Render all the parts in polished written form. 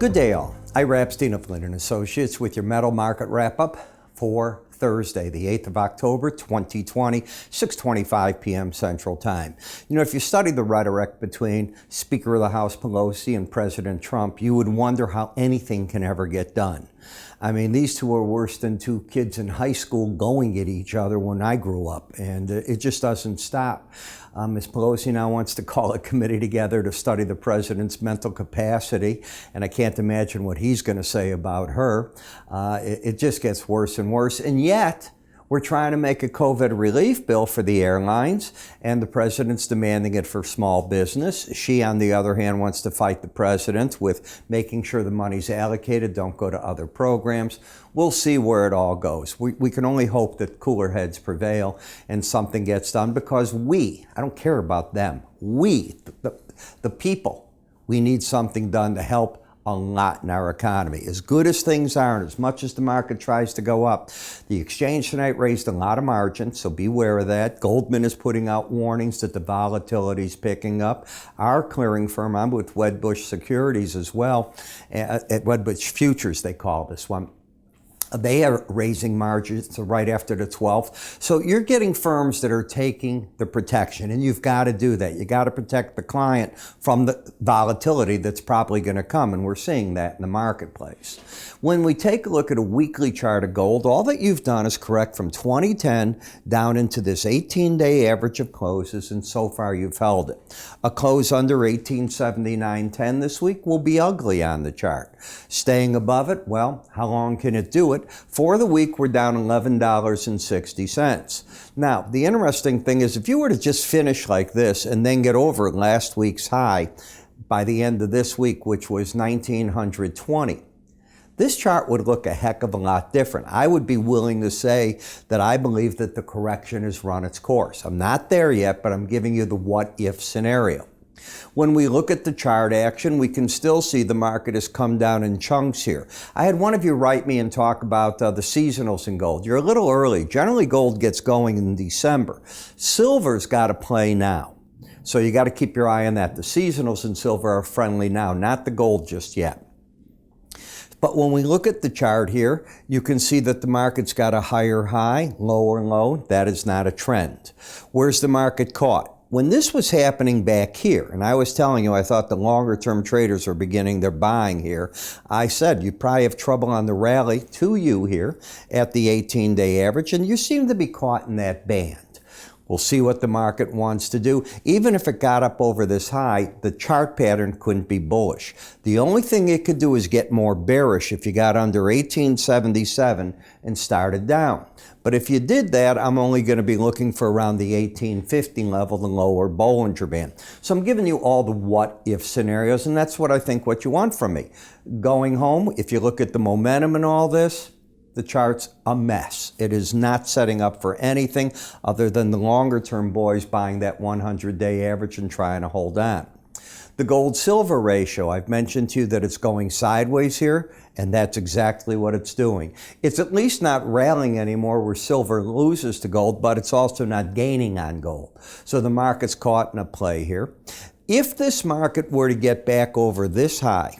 Good day all. Ira Epstein of Linn & Associates with your metal market wrap-up for Thursday, the 8th of October, 2020, 6:25 p.m. Central Time. You know, if you study the rhetoric between Speaker of the House Pelosi and President Trump, you would wonder how anything can ever get done. I mean, these two are worse than two kids in high school going at each other when I grew up, and it just doesn't stop. Ms. Pelosi now wants to call a committee together to study the president's mental capacity, and I can't imagine what he's going to say about her. It just gets worse and worse, and yet we're trying to make a COVID relief bill for the airlines, and the president's demanding it for small business. She, on the other hand, wants to fight the president with making sure the money's allocated, don't go to other programs. We'll see where it all goes. We can only hope that cooler heads prevail and something gets done, because I don't care about them, the people, we need something done to help a lot in our economy. As good as things are, and as much as the market tries to go up, the exchange tonight raised a lot of margin, so beware of that. Goldman is putting out warnings that the volatility is picking up. Our clearing firm, I'm with Wedbush Securities as well, at Wedbush Futures they call this one. They are raising margins right after the 12th. So you're getting firms that are taking the protection, and you've got to do that. You got to protect the client from the volatility that's probably going to come, and we're seeing that in the marketplace. When we take a look at a weekly chart of gold, all that you've done is correct from 2010 down into this 18-day average of closes, and so far you've held it. A close under 1879.10 this week will be ugly on the chart. Staying above it, well, how long can it do it? For the week, we're down $11.60. Now, the interesting thing is, if you were to just finish like this and then get over last week's high by the end of this week, which was 1920, this chart would look a heck of a lot different. I would be willing to say that I believe that the correction has run its course. I'm not there yet, but I'm giving you the what-if scenario. When we look at the chart action, we can still see the market has come down in chunks here. I had one of you write me and talk about the seasonals in gold. You're a little early. Generally, gold gets going in December. Silver's got to play now. So you got to keep your eye on that. The seasonals in silver are friendly now, not the gold just yet. But when we look at the chart here, you can see that the market's got a higher high, lower low. That is not a trend. Where's the market caught? When this was happening back here, and I was telling you I thought the longer-term traders are beginning their buying here, I said you probably have trouble on the rally to you here at the 18-day average, and you seem to be caught in that band. We'll see what the market wants to do. Even if it got up over this high, the chart pattern couldn't be bullish. The only thing it could do is get more bearish if you got under 1877 and started down. But if you did that, I'm only going to be looking for around the 1850 level, the lower Bollinger Band. So I'm giving you all the what-if scenarios, and that's what I think what you want from me. Going home, if you look at the momentum and all this, the chart's a mess. It is not setting up for anything other than the longer-term boys buying that 100-day average and trying to hold on. The gold-silver ratio, I've mentioned to you that it's going sideways here, and that's exactly what it's doing. It's at least not rallying anymore where silver loses to gold, but it's also not gaining on gold. So the market's caught in a play here. If this market were to get back over this high,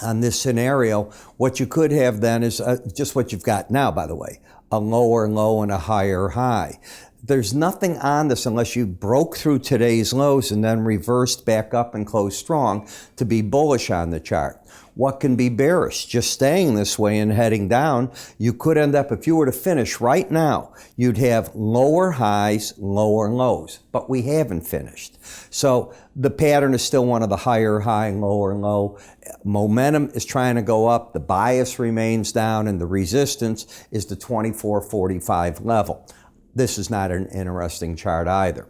on this scenario, what you could have then is just what you've got now, by the way, a lower low and a higher high. There's nothing on this unless you broke through today's lows and then reversed back up and closed strong to be bullish on the chart. What can be bearish? Just staying this way and heading down, you could end up, if you were to finish right now, you'd have lower highs, lower lows, but we haven't finished. So the pattern is still one of the higher high, lower low. Momentum is trying to go up, the bias remains down, and the resistance is the 2445 level. This is not an interesting chart either.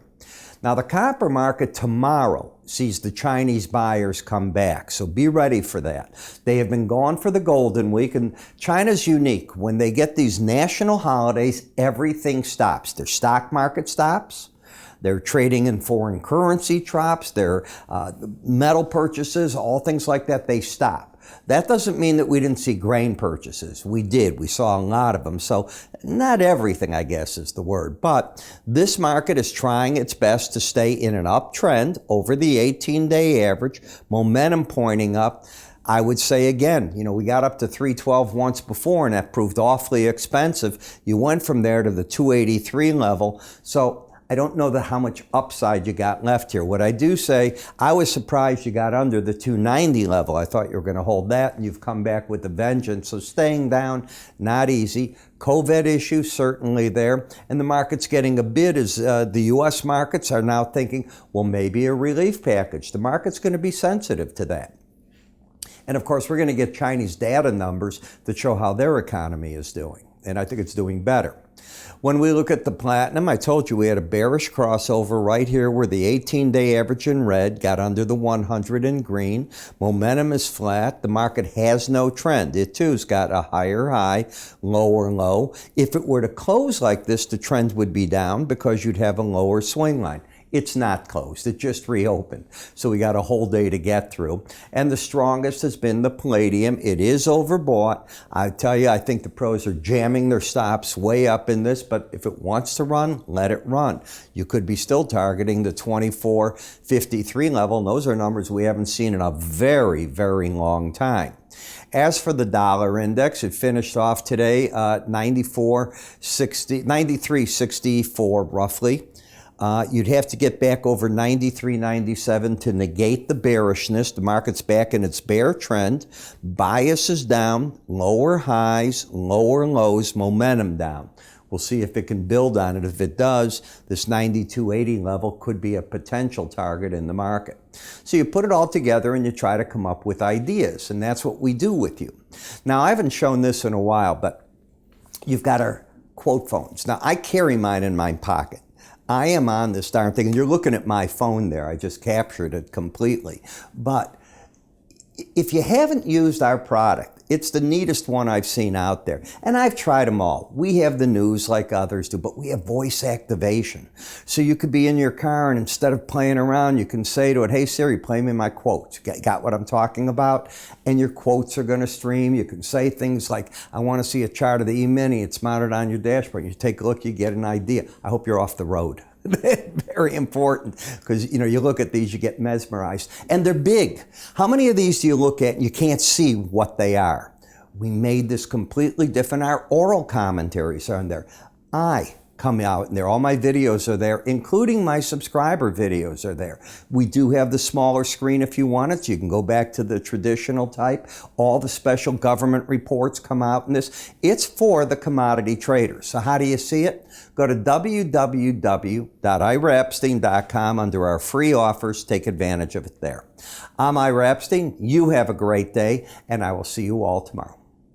Now, the copper market tomorrow sees the Chinese buyers come back, so be ready for that. They have been gone for the Golden Week, and China's unique. When they get these national holidays, everything stops. Their stock market stops. Their trading in foreign currency drops. Their metal purchases, all things like that, they stop. That doesn't mean that we didn't see grain purchases. We did. We saw a lot of them. So not everything, I guess, is the word. But this market is trying its best to stay in an uptrend over the 18-day average, momentum pointing up. I would say again, we got up to 312 once before, and that proved awfully expensive. You went from there to the 283 level. So I don't know how much upside you got left here. What I do say, I was surprised you got under the 290 level. I thought you were going to hold that, and you've come back with a vengeance. So staying down, not easy. COVID issue certainly there, and the market's getting a bid as the U.S. markets are now thinking, well, maybe a relief package. The market's going to be sensitive to that. And of course, we're going to get Chinese data numbers that show how their economy is doing, and I think it's doing better. When we look at the platinum, I told you we had a bearish crossover right here where the 18-day average in red got under the 100 in green. Momentum is flat. The market has no trend. It too's got a higher high, lower low. If it were to close like this, the trend would be down because you'd have a lower swing line. It's not closed. It just reopened. So we got a whole day to get through. And the strongest has been the palladium. It is overbought. I tell you, I think the pros are jamming their stops way up in this, but if it wants to run, let it run. You could be still targeting the 24.53 level. And those are numbers we haven't seen in a very, very long time. As for the dollar index, it finished off today 93.64 roughly. You'd have to get back over 93.97 to negate the bearishness. The market's back in its bear trend. Bias is down, lower highs, lower lows, momentum down. We'll see if it can build on it. If it does, this 92.80 level could be a potential target in the market. So you put it all together and you try to come up with ideas, and that's what we do with you. Now, I haven't shown this in a while, but you've got our quote phones. Now, I carry mine in my pocket. I am on this darn thing, and you're looking at my phone there. I just captured it completely. But if you haven't used our product, it's the neatest one I've seen out there. And I've tried them all. We have the news like others do, but we have voice activation. So you could be in your car, and instead of playing around, you can say to it, hey Siri, play me my quotes. Got what I'm talking about? And your quotes are going to stream. You can say things like, I want to see a chart of the E-mini. It's mounted on your dashboard. You take a look, you get an idea. I hope you're off the road. Very important, because you look at these, you get mesmerized, and they're big. How many of these do you look at and you can't see what they are? We made this completely different. Our oral commentaries are in there. I come out in there. All my videos are there, including my subscriber videos are there. We do have the smaller screen if you want it, so you can go back to the traditional type. All the special government reports come out in this. It's for the commodity traders. So how do you see it? Go to www.iraepstein.com under our free offers. Take advantage of it there. I'm Ira Epstein. You have a great day, and I will see you all tomorrow.